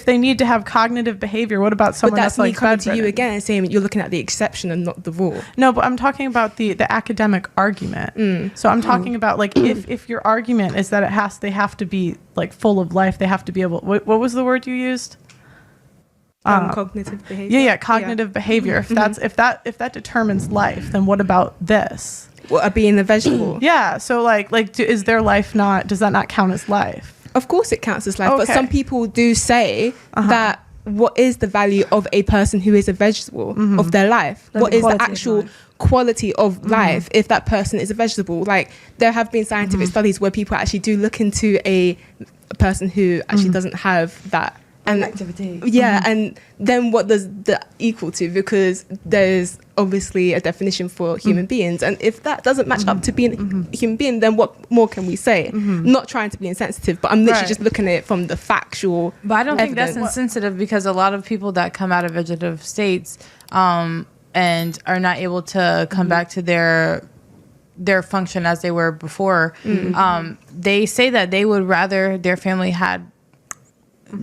if they need to have cognitive behavior, what about someone that's that's me like coming to you bedridden? again and saying you're looking at the exception and not the rule. No, but I'm talking about the academic argument. So I'm talking about like if your argument is that they have to be like full of life, they have to be able. What was the word you used? Cognitive behavior. Yeah, cognitive behavior. If that determines life, then what about this? What, being a vegetable? Yeah. So is their life not? Does that not count as life? Of course it counts as life, but Okay. some people do say that what is the value of a person who is a vegetable of their life? Like what the is the quality of actual life. quality of life if that person is a vegetable? Like there have been scientific studies where people actually do look into a person who actually doesn't have that. And activity. Yeah, and then what does that equal to? Because there's obviously a definition for human beings, and if that doesn't match up to being a human being, then what more can we say? Not trying to be insensitive, but I'm literally Right. just looking at it from the factual. But I don't think that's evidence. insensitive, because a lot of people that come out of vegetative states and are not able to come back to their function as they were before, they say that they would rather their family had,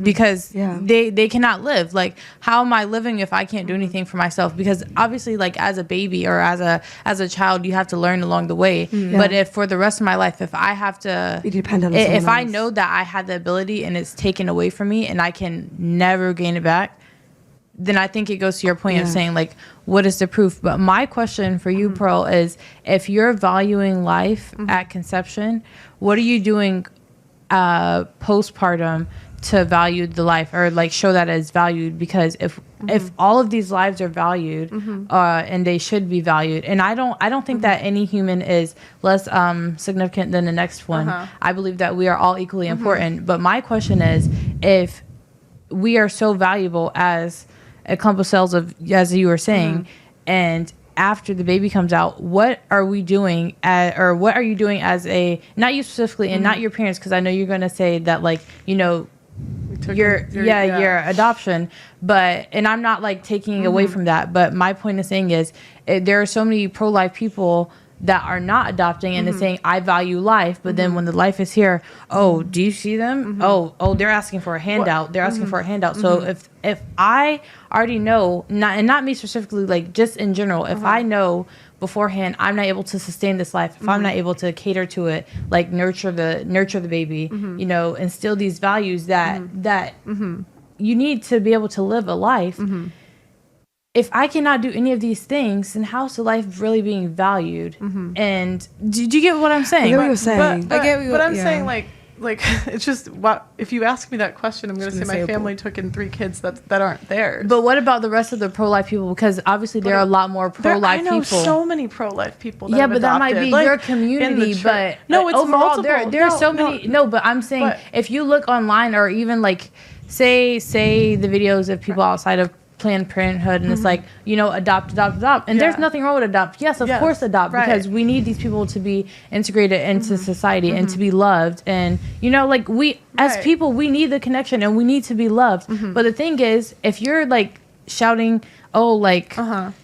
because Yeah. they cannot live. Like, how am I living if I can't do anything for myself? Because obviously, like, as a baby or as a child, you have to learn along the way. But if for the rest of my life, if I have to, You depend on if someone I else. know that I had the ability and it's taken away from me and I can never gain it back, then I think it goes to your point of Yeah. saying, like, what is the proof? But my question for you, Pearl, is if you're valuing life at conception, what are you doing postpartum to value the life, or like show that as valued? Because if all of these lives are valued and they should be valued, and I don't think that any human is less significant than the next one. I believe that we are all equally important. But my question is, if we are so valuable as a clump of cells, of, as you were saying, and after the baby comes out, what are we doing or what are you doing as a, not you specifically and not your parents, because I know you're going to say that, like, you know, your adoption, but, and I'm not like taking away from that, but my point of saying is there are so many pro-life people that are not adopting and is saying I value life, but then when the life is here, oh, do you see them? Oh, they're asking for a handout. They're asking for a handout. So if I already know, not me specifically, like just in general, if I know beforehand I'm not able to sustain this life, if I'm not able to cater to it, like nurture the baby, you know, instill these values that you need to be able to live a life. If I cannot do any of these things, then how's the life really being valued? And do you get what I'm saying? I get what you're saying. But, I get what you- but I'm yeah. saying like it's just what if you ask me that question, I'm going to say my family took in 3 kids that aren't theirs. But what about the rest of the pro-life people? Because obviously there are a lot more pro-life I know people. so many pro-life people. That Yeah, have but that might adopted, be like, your in the community. church. But no, it's overall, multiple. there are so many. No, but I'm saying But- if you look online, or even like say the videos of people outside of Planned Parenthood, and it's like, you know, adopt, and there's nothing wrong with adopt. Yes, of course adopt, because we need these people to be integrated into society and to be loved. And you know, like we as people, we need the connection and we need to be loved. But the thing is, if you're like shouting, oh, like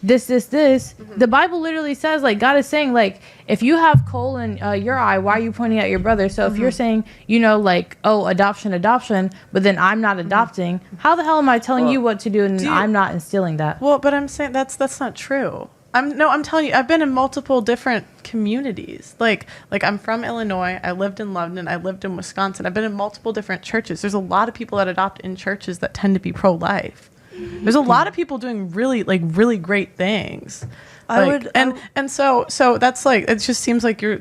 this, the Bible literally says, like, God is saying, like, if you have coal in your eye, why are you pointing at your brother? So if you're saying, you know, like, oh, adoption, but then I'm not adopting, how the hell am I telling you what to do and I'm not instilling that? Well, but I'm saying that's not true. I'm telling you, I've been in multiple different communities. Like I'm from Illinois. I lived in London. I lived in Wisconsin. I've been in multiple different churches. There's a lot of people that adopt in churches that tend to be pro-life. There's a lot of people doing really great things. And so that's like, it just seems like you're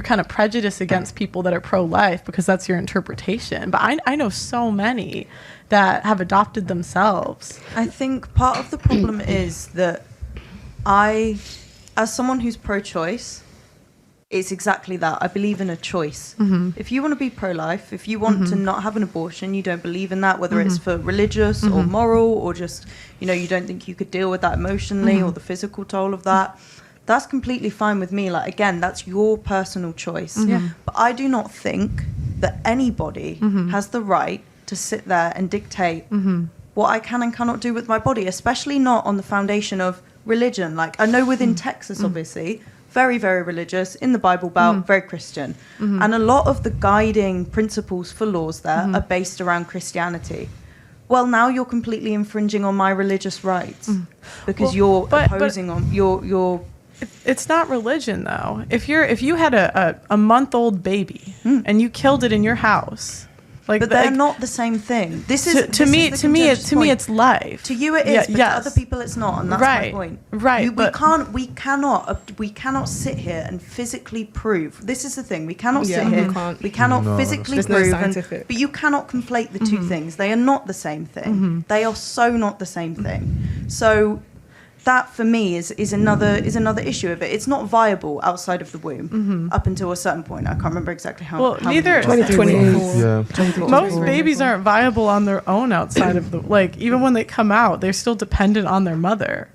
kind of prejudiced against people that are pro-life because that's your interpretation. But I know so many that have adopted themselves. I think part of the problem is that as someone who's pro-choice, it's exactly that. I believe in a choice. If you want to be pro-life, if you want to not have an abortion, you don't believe in that, whether it's for religious or moral, or just, you know, you don't think you could deal with that emotionally or the physical toll of that, that's completely fine with me. Like, again, that's your personal choice. But I do not think that anybody has the right to sit there and dictate what I can and cannot do with my body, especially not on the foundation of religion. Like, I know within Texas, obviously, very, very religious, in the Bible Belt, very Christian. And a lot of the guiding principles for laws there are based around Christianity. well, now you're completely infringing on my religious rights because you're but- opposing on you're. It's not religion though. If you had a month-old baby and you killed it in your house, like But they're not the same thing. This is to me it's life. To you it is, but yes. to other people it's not, and that's Right, my point. right, We cannot sit here and physically prove. This is the thing. We cannot Yeah, sit you here. can't. We cannot No, physically There's no prove. scientific. But you cannot conflate the two things. They are not the same thing. They are so not the same thing. So that for me is another issue of it. It's not viable outside of the womb up until a certain point. I can't remember exactly how. Well, how many neither- it was. 24. Yeah. Most babies aren't viable on their own outside of the like even when they come out, they're still dependent on their mother.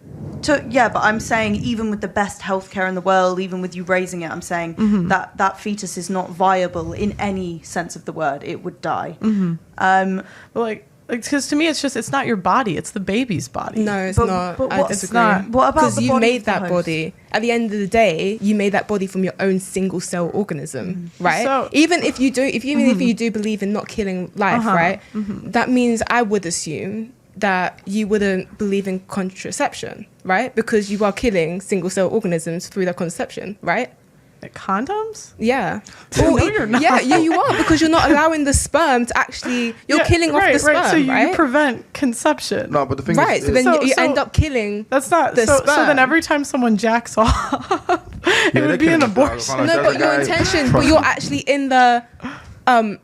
Yeah, but I'm saying even with the best healthcare in the world, even with you raising it, I'm saying that fetus is not viable in any sense of the word. It would die. But like because to me it's not your body, it's the baby's body. No, it's But- not. but I what- disagree. It's not. What about Because the you body made of the that host? body. At the end of the day, you made that body from your own single cell organism, right? So- even if you do believe in not killing life, Uh-huh. right? That means I would assume that you wouldn't believe in contraception, right? Because you are killing single cell organisms through the conception, right? Like condoms? Yeah. No, you're not. Yeah, you are, because you're not allowing the sperm to actually. You're Yeah, killing off the sperm, right. So you right? prevent conception. No, but the thing Right. is, So then So- you so- end up killing. That's not the so. So sperm. then every time someone jacks off, it they're would be killing an the abortion. Like, No, there's but a your guy- intention, but Trust you're me. actually in the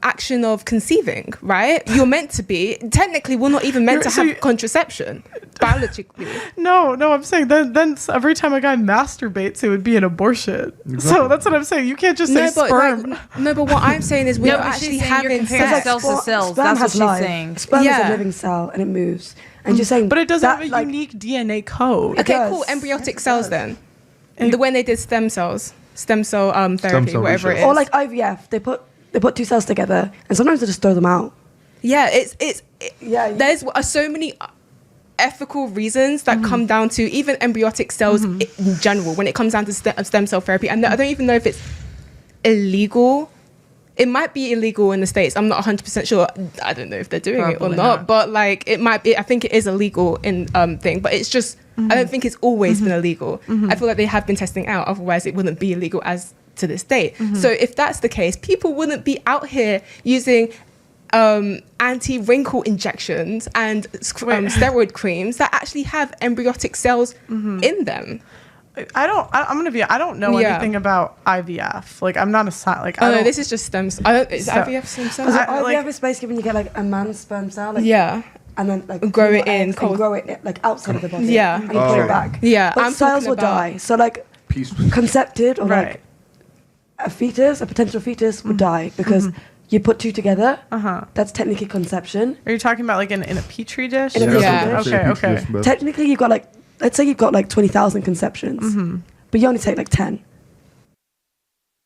action of conceiving, right? You're meant to be. Technically, we're not even meant You're- to so have you- contraception biologically. No, I'm saying then every time a guy masturbates, it would be an abortion. So Exactly. that's what I'm saying. You can't just say sperm. But what I'm saying is we're No, not but actually she's saying you're having comparing sex. cells to cells. Sperm That's what has she's life. saying. Sperm is Yeah. a living cell and it moves. And you're saying But it doesn't that, have a like, unique DNA code. Okay, does. cool. Embryotic Yes, it cells does. then. And- The when they did stem cell therapy, cell whatever it research. is. Or like IVF, they put two cells together and sometimes they just throw them out. Yeah, Yeah, there's so many ethical reasons that come down to even embryotic cells in general when it comes down to stem cell therapy. And I don't even know if it's illegal. It might be illegal in the States. I'm not 100% sure. I don't know if they're doing it or Probably not, not. but like it might be. I think it is illegal in thing, but it's just I don't think it's always been illegal. I feel like they have been testing out. Otherwise, it wouldn't be illegal as to this date. So if that's the case, people wouldn't be out here using anti-wrinkle injections and steroid creams that actually have embryotic cells in them. I don't know Yeah. anything about IVF. Like I'm not a like. I Oh no, don't- this is just stem. Is So- IVF stem cells? Because I- IVF like- is basically when you get like a man's sperm cell, like, Yeah. and then like Grow your it in, eggs cold. and grow it like outside of the body, Yeah. and you put Oh. it back. Yeah, but I'm cells talking will about- die. So like Peace. concepted or Right. like a potential fetus would die because you put two together. That's technically conception. Are you talking about like in a petri dish? In a petri Yeah. dish. Okay. Technically, you've got like, let's say you've got like 20,000 conceptions, but you only take like 10.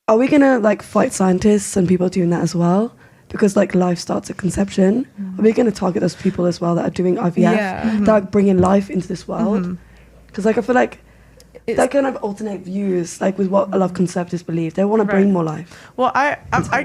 Are we gonna like fight scientists and people doing that as well? Because like life starts at conception. Are we gonna target those people as well that are doing IVF, Yeah. that are bringing life into this world? Because like I feel like It's- that kind of alternate views, like with what a lot of conservatives believe, they want to bring Right. more life. Well, I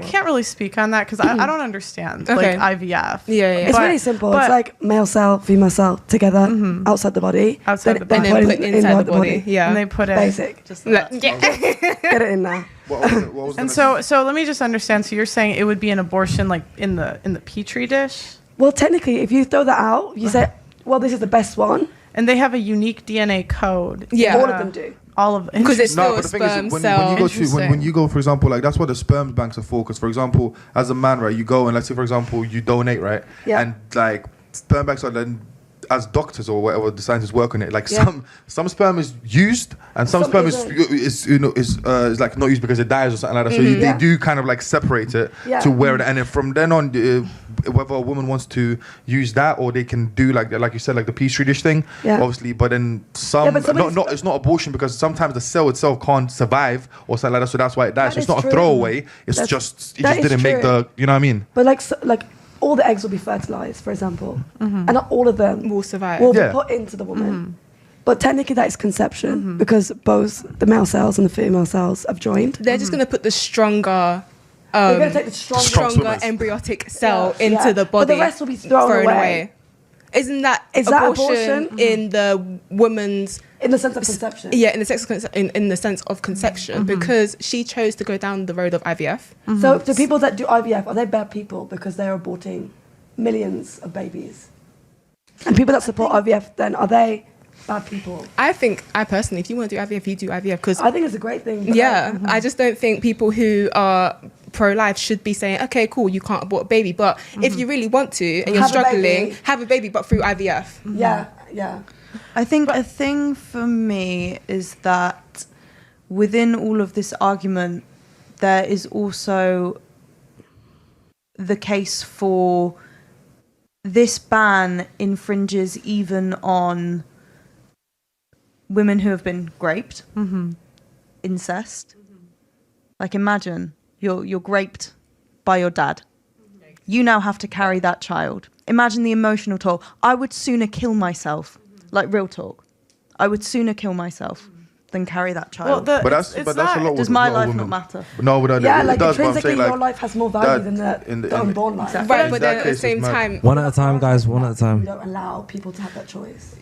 can't really speak on that because I don't understand Okay. like IVF. Yeah. It's But- really simple. but- It's like male cell, female cell together outside the body, Outside the body. And then put inside the body. Yeah. And they put it. Basic. Just Like, that. yeah. Get it in there. What was And so let me just understand. So you're saying it would be an abortion like in the petri dish, Well, technically, if you throw that out, you say, well, this is the best one. and they have a unique DNA code. Yeah. All of them do. All of Because it's No, still but a the thing sperm is, when cell. you go to when Interesting. you go, for example, like that's what the sperm banks are for. Because, for example, as a man, right, you go and let's say, for example, you donate, right, Yeah. and like sperm banks are then, as doctors or whatever the scientists work on it, like Yeah. some sperm is used and some Some sperm isn't. is like not used because it dies or something like that. So Yeah. they do kind of like separate it Yeah. to where, and then from then on, whether a woman wants to use that or they can do like you said, like the petri dish thing, Yeah. obviously. But then some, Yeah, but somebody's- not it's not abortion because sometimes the cell itself can't survive or something like that. So that's why it dies. That So it's is not true. a throwaway. It's That's- just it that just is didn't make true. the, you know what I mean? But like all the eggs will be fertilized, for example, and not all of them Will survive. will Yeah. be put into the woman. But technically, that is conception because both the male cells and the female cells have joined. They're just going to put the stronger, They're going to take the stronger, Strong stronger swimmers. embryotic cell Yeah, into yeah. the But body. the rest will be thrown away. isn't that Is that abortion abortion? in the woman's In the sense of conception. yeah in the sense of conception because she chose to go down the road of IVF. So the people that do IVF, are they bad people because they're aborting millions of babies? And people that support IVF, then are they bad people? I personally, if you want to do IVF, you do IVF because I think it's a great thing. but yeah, I just don't think people who are pro-life should be saying, okay, cool, you can't abort a baby, but if you really want to and you're Have a struggling, baby. have a baby, but through IVF. Yeah. I think a thing for me is that within all of this argument, there is also the case for this ban infringes even on women who have been raped, incest. Like imagine you're raped by your dad. You now have to carry that child. Imagine the emotional toll. I would sooner kill myself. Like real talk. I would sooner kill myself than carry that child. But that's a lot. Does with my a lot of life not women. matter? No, but Yeah, it like does. But I'm intrinsically, saying, your life has more value than the unborn life. Exactly. Right, in but that then at the case, same it's mad. time, One at a time, guys. One at a time. We don't allow people to have that choice.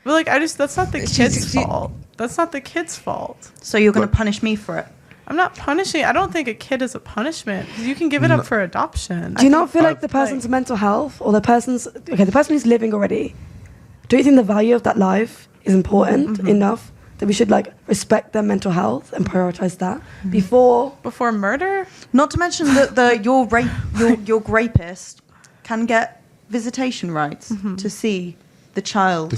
But like, that's not the kid's she- fault. That's not the kid's fault. So you're going to But- punish me for it? I'm not punishing. I don't think a kid is a punishment because you can give it up for adoption. Do you not feel like I've- the person's mental health or the person who's living already, do you think the value of that life is important enough that we should like respect their mental health and prioritize that before? Before murder? Not to mention that your rapist can get visitation rights to see the child.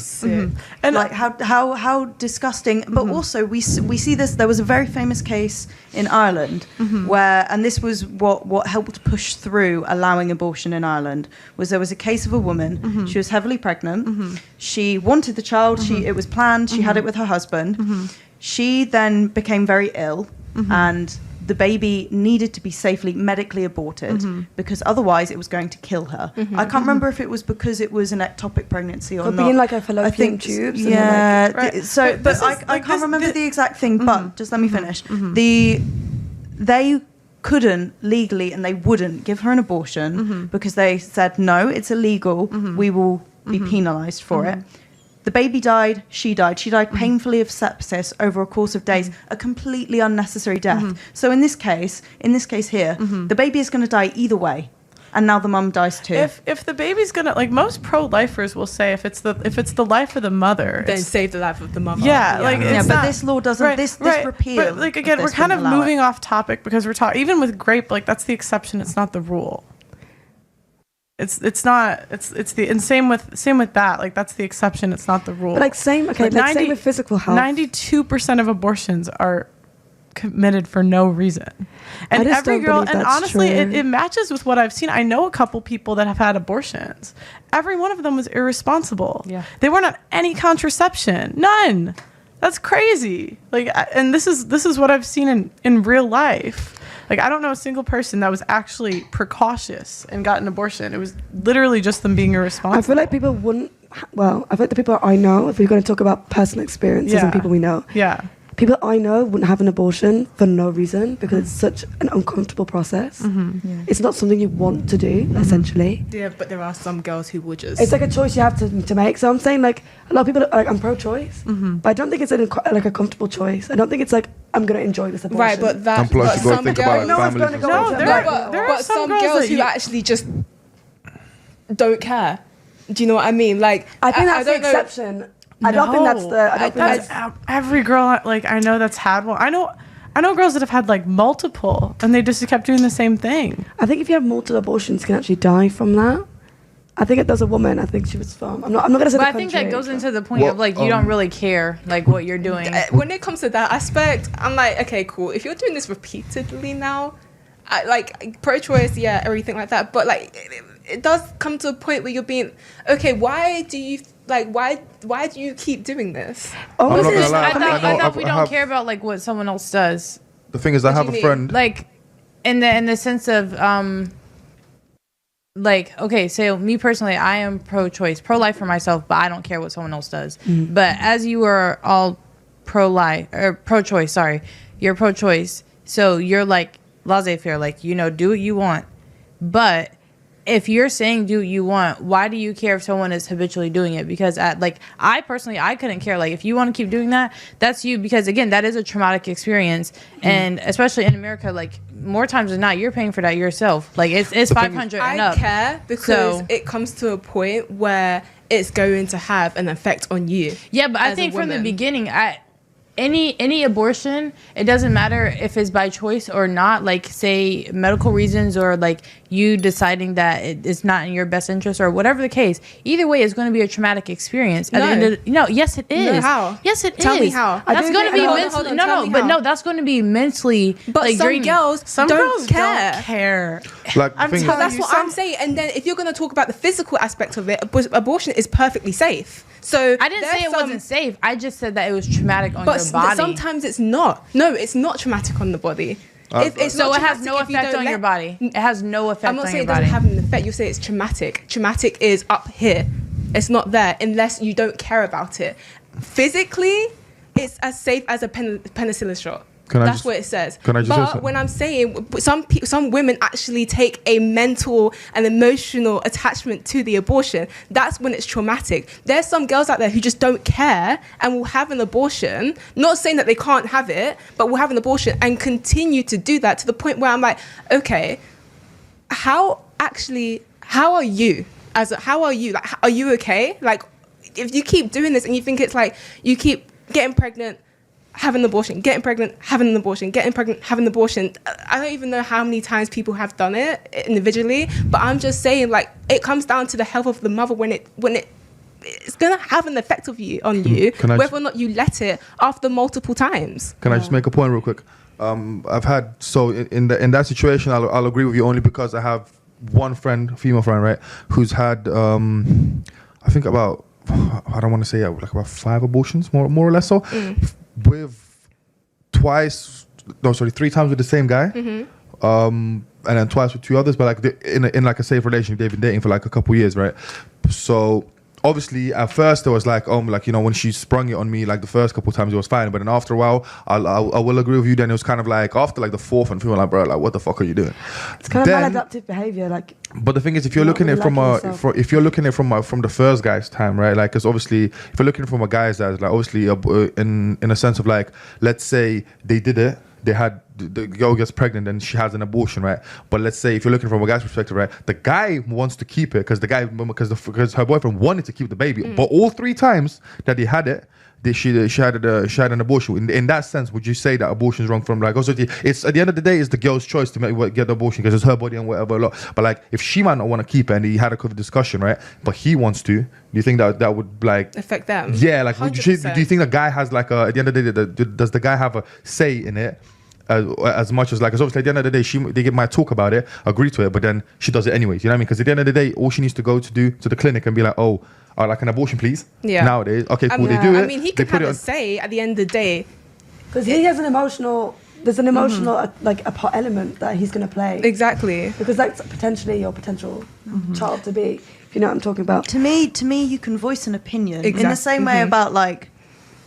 And Like how disgusting. But also we see this. There was a very famous case in Ireland where, and this was what helped push through allowing abortion in Ireland, was there was a case of a woman. She was heavily pregnant. She wanted the child. It was planned. She had it with her husband. She then became very ill and the baby needed to be safely medically aborted because otherwise it was going to kill her. I can't remember if it was because it was an ectopic pregnancy or Could not. be in like a fallopian I think tubes. and then, yeah. like- Right. So, But but this I is- can't like this- remember thi- the exact thing. But just let me finish. They couldn't legally, and they wouldn't give her an abortion because they said no, it's illegal. We will be penalised for it. The baby died. She died. She died painfully of sepsis over a course of days. A completely unnecessary death. So in this case here, the baby is going to die either way, and now the mum dies too. if the baby's gonna, like, most pro-lifers will say if it's the life of the mother, then it's- save the life of the mother. yeah, like Yeah, it's but not- this law doesn't- this repeal But like of again, we're this kind of wouldn't allow moving it. off topic because we're talking even with grape, like that's the exception, it's not the rule. It's not it's the and same with that, like that's the exception, it's not the rule. But like same with physical health. 92% of abortions are committed for no reason, and just every don't girl, believe and that's honestly true. it matches with what I've seen. I know a couple people that have had abortions. Every one of them was irresponsible. Yeah. They weren't on any contraception, none. That's crazy. Like, and this is what I've seen in real life. Like, I don't know a single person that was actually precautious and got an abortion. It was literally just them being irresponsible. I feel like people wouldn't. Well, I feel like the people I know, if we're going to talk about personal experiences and Yeah. people we know, Yeah. people I know wouldn't have an abortion for no reason because it's such an uncomfortable process. It's not something you want to do, essentially. Yeah, but there are some girls who would just. It's like a choice you have to make. So I'm saying, like, a lot of people are like, I'm pro-choice, but I don't think it's like a comfortable choice. I don't think it's like, I'm going to enjoy this abortion. Right, but that. And plus, but you got to some think girls, about No one's families. gonna and go stuff. No, into there that. are- there are some some girls girls that who you- actually just don't care. Do you know what I mean? Like, I think that's the don't know. exception. I don't think that's the. I don't think That's that's. every girl. Like, I know that's had one. I know girls that have had like multiple, and they just kept doing the same thing. I think if you have multiple abortions, you can actually die from that. I think it does a woman. I think she was from. I'm not going to say. But the I think country, that goes but- into the point Well, of like you don't really care like what you're doing. When it comes to that aspect, I'm like, okay, cool. If you're doing this repeatedly now, like pro-choice, yeah, everything like that. But like, it does come to a point where you're being, okay, why do you keep doing this? Oh, I'm not is gonna it- lie. I thought, I know we I don't have- care about like what someone else does. The thing is, I have do a you friend. Like in the sense of like, okay, so me personally, I am pro-choice, pro-life for myself, but I don't care what someone else does. But as you are all pro-life or pro-choice, sorry, you're pro-choice, so you're like laissez-faire, like, you know, do what you want. But if you're saying do what you want, why do you care if someone is habitually doing it? Because I personally, I couldn't care. Like, if you want to keep doing that, that's you. Because again, that is a traumatic experience, and especially in America, like more times than not, you're paying for that yourself. Like it's 500 and up. I care because it comes to a point where it's going to have an effect on you. Yeah, but I think from the beginning, any abortion, it doesn't matter if it's by choice or not, like say medical reasons or like you deciding that it's not in your best interest or whatever the case, either way it's going to be a traumatic experience at the end of yes it is. No, how? Yes it Tell is. me how. That's going to be mentally that's going to be mentally, but like, some girls don't care. Like, But that's what I'm saying. And then if you're going to talk about the physical aspect of it, abortion is perfectly safe. So I didn't say it wasn't safe. I just said that it was traumatic on your body. But sometimes it's not. No, it's not traumatic on the body. So it has no effect on your body. It has no effect on your body. I'm not saying it doesn't have an effect. You say it's traumatic. Traumatic is up here. It's not there unless you don't care about it. Physically, it's as safe as a penicillin shot. That's what it says. But when I'm saying some women actually take a mental and emotional attachment to the abortion, that's when it's traumatic. There's some girls out there who just don't care and will have an abortion, not saying that they can't have it, but will have an abortion and continue to do that to the point where I'm like, okay, how are you? Like, are you okay? Like, if you keep doing this and you think it's like you keep getting pregnant, having an abortion, getting pregnant, having an abortion, getting pregnant, having an abortion. I don't even know how many times people have done it individually, but I'm just saying, like, it comes down to the health of the mother when it's gonna have an effect on you, whether or not you let it after multiple times. Can I just make a point real quick? I've had in that situation, I'll agree with you only because I have one friend, female friend, right, who's had I think about, I don't want to say like about 5 abortions, more or less so. With 3 times with the same guy, and then twice with 2 others, but like in like a safe relationship, they've been dating for like a couple years, right? So obviously at first it was like, like, you know, when she sprung it on me, like the first couple times it was fine, but then after a while, I will agree with you. Then it was kind of like after like the 4th and feeling like, bro, like what the fuck are you doing? It's kind of maladaptive behavior, like. But the thing is, if you're looking at it from the first guy's time, right? Like, because obviously, if you're looking from a guy's eyes, like obviously, in a sense of like, let's say they did it, they had the girl gets pregnant and she has an abortion, right? But let's say if you're looking from a guy's perspective, right, the guy wants to keep it because her boyfriend wanted to keep the baby, but all 3 times that he had it, she had an abortion. In that sense, would you say that abortion is wrong from like also it's at the end of the day it's the girl's choice to get the abortion because it's her body and whatever. But like if she might not want to keep it and he had a discussion, right? But he wants to. Do you think that would like affect them? Yeah, like do you think the guy has like at the end of the day, does the guy have a say in it? As much as like, because obviously at the end of the day, they might talk about it, agree to it, but then she does it anyways. You know what I mean? Because at the end of the day, all she needs to go to the clinic and be like, like an abortion, please. Yeah. Nowadays, okay, cool. They do it. I mean, he could have a say at the end of the day, because he has an emotional. There's an emotional like a part element that he's going to play. Exactly. Because that's potentially your potential child to be. If you know what I'm talking about. To me, you can voice an opinion in the same way about like.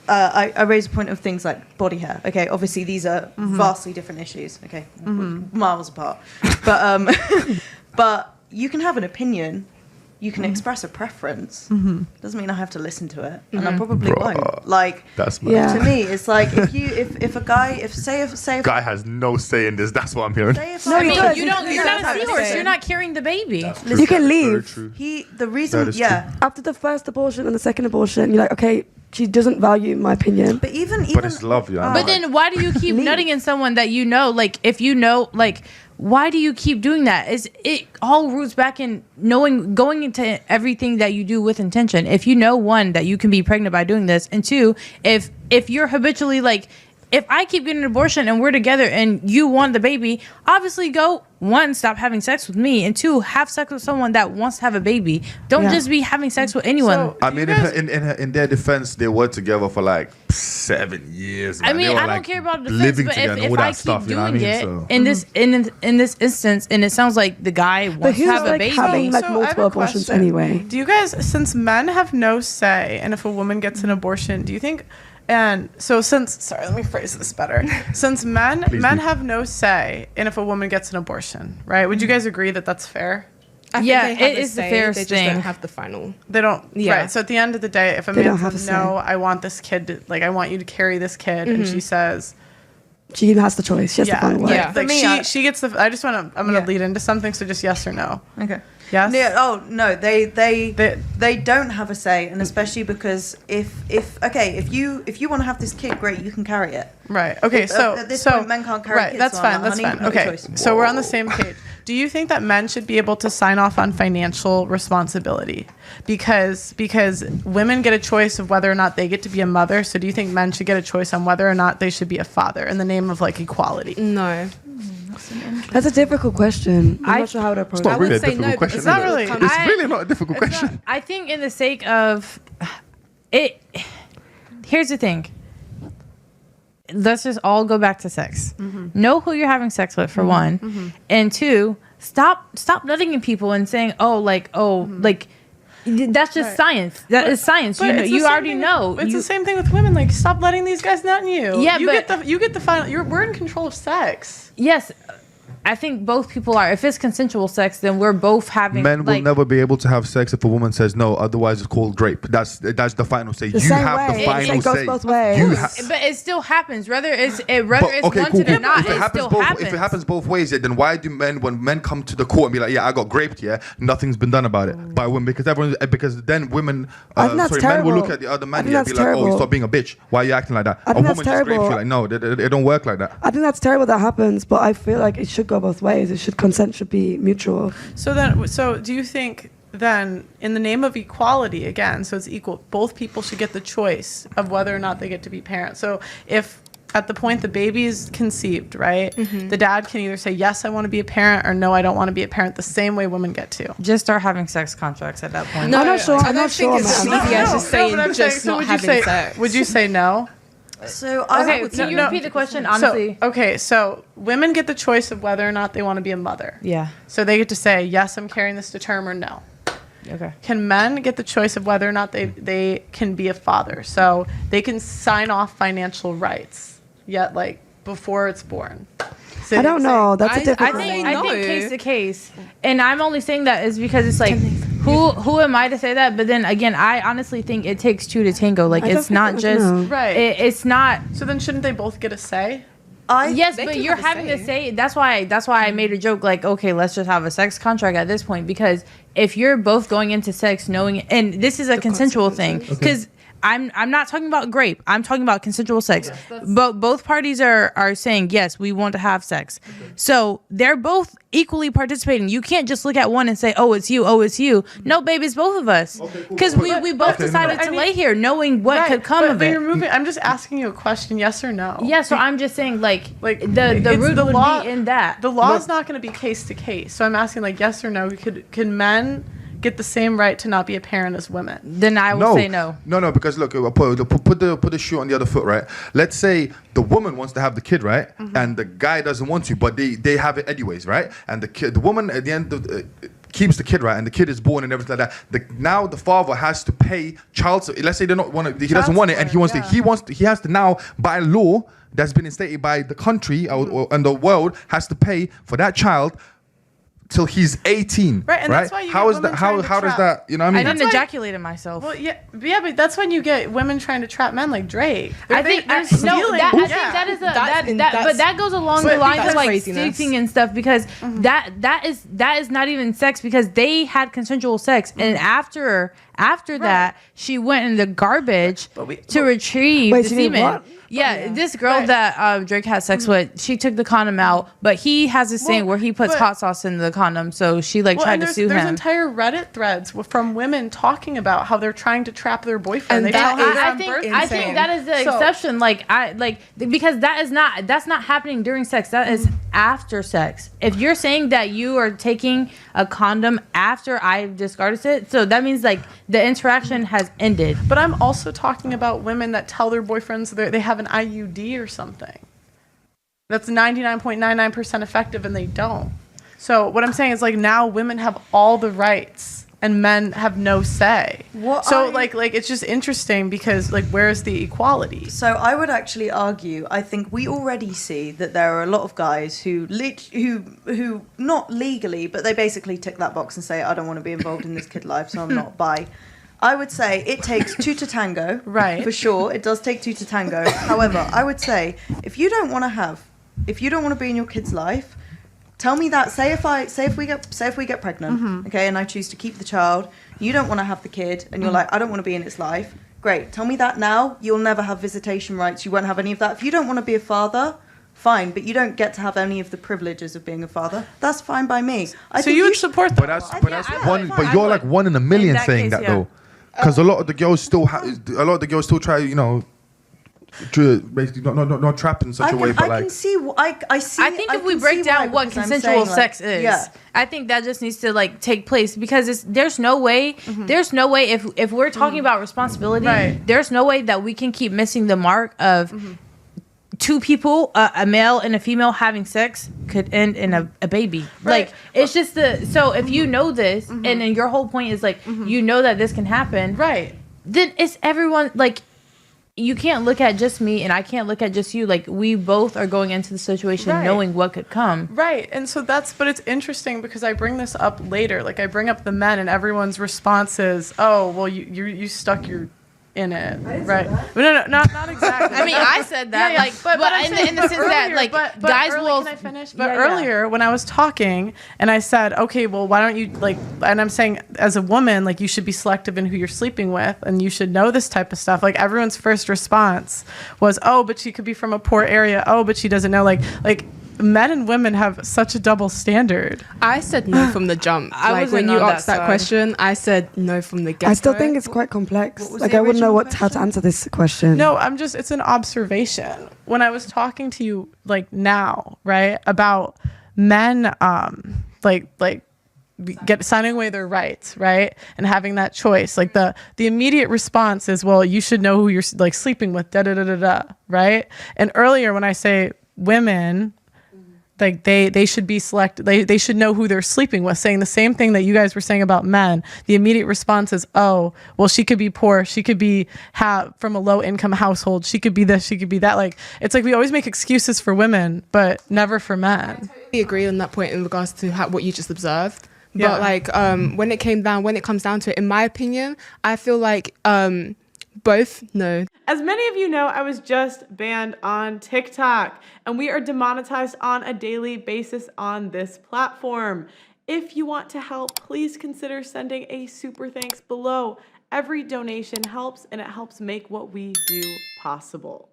I raise a point of things like body hair. Okay, obviously these are vastly different issues. Okay, miles apart. But but you can have an opinion. You can express a preference. Doesn't mean I have to listen to it, and I probably won't. Like that's to me, it's like if a guy say guy has no say in this. That's what I'm hearing. You got a seahorse. You're not carrying the baby. You can leave. The reason, after the first abortion and the second abortion, you're like, okay, she doesn't value my opinion. But even but it's love, yeah. But then why do you keep nutting in someone that you know? Like if you know, like why do you keep doing that? It all roots back in going into everything that you do with intention. If you know, 1, that you can be pregnant by doing this, and 2, if you're habitually like, if I keep getting an abortion and we're together and you want the baby, obviously go, 1, stop having sex with me, and 2, have sex with someone that wants to have a baby. Don't just be having sex with anyone. So, I mean, in their defense, they were together for like 7 years. Man. I mean, I don't care about the defense, but if I keep doing it in this instance, and it sounds like the guy wants to have a baby, having like multiple abortions anyway. Do you guys, since men have no say, and if a woman gets an abortion, do you think? And so let me phrase this better. Since men have no say in if a woman gets an abortion, right? Would you guys agree that that's fair? I think Yeah, they have it a is the say, fairest they just thing. don't have the final. They don't. Yeah. Right. So at the end of the day, if a They man don't have says a no, say. I want this kid to, like, I want you to carry this kid, and she says, She has the choice. She has the final word. Yeah. like, For me, she gets the. I just want to. I'm gonna Yeah. lead into something. So just yes or no. Okay. Yes. Yeah. Oh no, they don't have a say, and especially because if you want to have this kid, great, you can carry it. Right. Okay. If, So at this so point, men can't carry right. kids, That's so I'm fine. like, That's honey, fine. not your Okay. choice. So we're on the same page. Do you think that men should be able to sign off on financial responsibility? Because women get a choice of whether or not they get to be a mother. So do you think men should get a choice on whether or not they should be a father in the name of like equality? No. That's a difficult question. I'm not sure how to approach It's not I it. would really a say difficult no, question. It's not is it? really. It's I- really not a difficult It's question. not- I think in the sake of it, here's the thing. Let's just all go back to sex. Know who you're having sex with, for one, and two, stop nutting in people and saying, like that's just Right. science. That is science. But it's the You same already thing know. It's You- the same thing with women. Like, stop letting these guys nut in you. Yeah, you but- get the final. We're in control of sex. Yes, I think both people are. If it's consensual sex, then we're both having. Men will like, never be able to have sex if a woman says no. Otherwise, it's called rape. That's the final say. The You same have way. the final It goes say. both ways. You But it still happens, whether it's But, wanted or not. If it It happens still both, happens. if it happens both ways, yeah, then why do when men come to the court and be like, yeah, I got raped, yeah, nothing's been done about it by women because then women, I think that's men will terrible. look at the other I man think yeah, and that's be like, oh, terrible. stop being a bitch. Why are you acting like that? I A think woman that's just raped terrible. you. Like, no, it don't work like that. I think that's terrible that happens, but I feel like it should go both ways. Consent should be mutual. So do you think then, in the name of equality, again, so it's equal, both people should get the choice of whether or not they get to be parents? So if at the point the baby is conceived, right, the dad can either say, yes, I want to be a parent, or no, I don't want to be a parent, the same way women get to. Just start having sex contracts at that point. No, I'm not sure. I I'm don't not think sure, it's man. as easy as just saying but I'm just so not would you having say, sex. Would you say no? So I Okay, would can you no. repeat the question honestly? So women get the choice of whether or not they want to be a mother. Yeah. So they get to say, yes, I'm carrying this to term, or no. Okay. Can men get the choice of whether or not they can be a father? So they can sign off financial rights, yet like before it's born. So I don't know. That's a I difficult think- one. I think No. case to case, and I'm only saying that is because it's like, who am I to say that? But then again, I honestly think it takes two to tango. Like, I it's don't not think- just no. Right. It's not. So then shouldn't they both get a say? Yes, They but can you're have a having to say. say. That's why I made a joke like, okay, let's just have a sex contract at this point, because if you're both going into sex knowing, and this is a consensual thing, because I'm not talking about grape. I'm talking about consensual sex. But both parties are saying, yes, we want to have sex. So they're both equally participating. You can't just look at one and say, oh, it's you. Oh, it's you. No, babe, it's both of us. Because we both decided to lay here knowing what could come of but it. you're moving. I'm just asking you a question, yes or no. Yeah, so I'm just saying, like the it's root the would law, be in that. The law is not going to be case to case. So I'm asking, like, yes or no. Can men get the same right to not be a parent as women? Then I will say no. No, because look, put the shoe on the other foot, right? Let's say the woman wants to have the kid, right, and the guy doesn't want to, but they have it anyways, right? And the woman at the end of keeps the kid, right, and the kid is born and everything like that. Now the father has to pay child. Let's say they don't want it, he doesn't want it, and he wants he has to now, by law that's been instated by the country and the world, has to pay for that child till he's 18. Right, and that's why you how get is that? women How trying to does trap. that? You know what I I mean? didn't why- ejaculate in myself. Well, yeah, but that's when you get women trying to trap men like Drake. I think they're no, stealing. I think Yeah. that is That's- but that goes along But the lines that's of like craziness. sexting and stuff, because that is not even sex, because they had consensual sex, and after that she went in the garbage to retrieve Wait, the she did semen. what? Yeah, this girl Right. that Drake had sex with, she took the condom out, but he has this thing where he puts but- hot sauce in the condom, so she Well, tried and to sue there's him. entire Reddit threads from women talking about how they're trying to trap their boyfriend. And They that tell her is- they're I on think birth I control. think that is the So- exception. Because that's not happening during sex. That is after sex. If you're saying that you are taking a condom after I've discarded it, so that means like the interaction has ended. But I'm also talking about women that tell their boyfriends they have an IUD or something. That's 99.99% effective, and they don't. So what I'm saying is, like, now women have all the rights and men have no say. What like it's just interesting because like where's the equality? So I would actually argue. I think we already see that there are a lot of guys who not legally, but they basically tick that box and say, I don't want to be involved in this kid life, so I'm not bi. I would say it takes two to tango. Right. For sure, it does take two to tango. However, I would say if you don't want to be in your kid's life, tell me that. Say if we get pregnant, okay, and I choose to keep the child, you don't want to have the kid, and you're like, I don't want to be in its life. Great. Tell me that now. You'll never have visitation rights. You won't have any of that. If you don't want to be a father, fine, but you don't get to have any of the privileges of being a father. That's fine by me. So you would support that? But that's one. But you're like one in a million saying that though, because a lot of the girls still try, you know, to basically not trap in such a way. But I can see. I see. I think if we break down what consensual sex is, I think that just needs to like take place because there's no way if we're talking about responsibility, there's no way that we can keep missing the mark of two people, a male and a female having sex could end in a baby. Like it's just so if you know this and then your whole point is like you know that this can happen, then it's everyone like. You can't look at just me and I can't look at just you. Like we both are going into the situation knowing what could come. Right. And so but it's interesting because I bring this up later. Like I bring up the men and everyone's response is, oh, well, you stuck your in it. Right. No, not exactly. I mean, I said that like, but in the sense that like guys will. Can I finish? But earlier when I was talking and I said, okay, well, why don't you like, and I'm saying as a woman, like you should be selective in who you're sleeping with and you should know this type of stuff. Like everyone's first response was, oh, but she could be from a poor area. Oh, but she doesn't know. Like men and women have such a double standard. I said no from the jump. Like when you asked that question, I said no from the get-go. I still think it's quite complex. Like I wouldn't know how to answer this question. No, it's an observation. When I was talking to you like now, right, about men signing away their rights, right, and having that choice, like the immediate response is, well, you should know who you're like sleeping with, right? And earlier when I say women, like they should be selected, they should know who they're sleeping with, saying the same thing that you guys were saying about men. The immediate response is, oh, well, she could be poor, she could be from a low income household, she could be this, she could be that. Like it's like we always make excuses for women but never for men. I totally agree on that point in regards to what you just observed. But like when it comes down to it, in my opinion, I feel like both no. As many of you know, I was just banned on TikTok, and we are demonetized on a daily basis on this platform. If you want to help, please consider sending a super thanks below. Every donation helps, and it helps make what we do possible.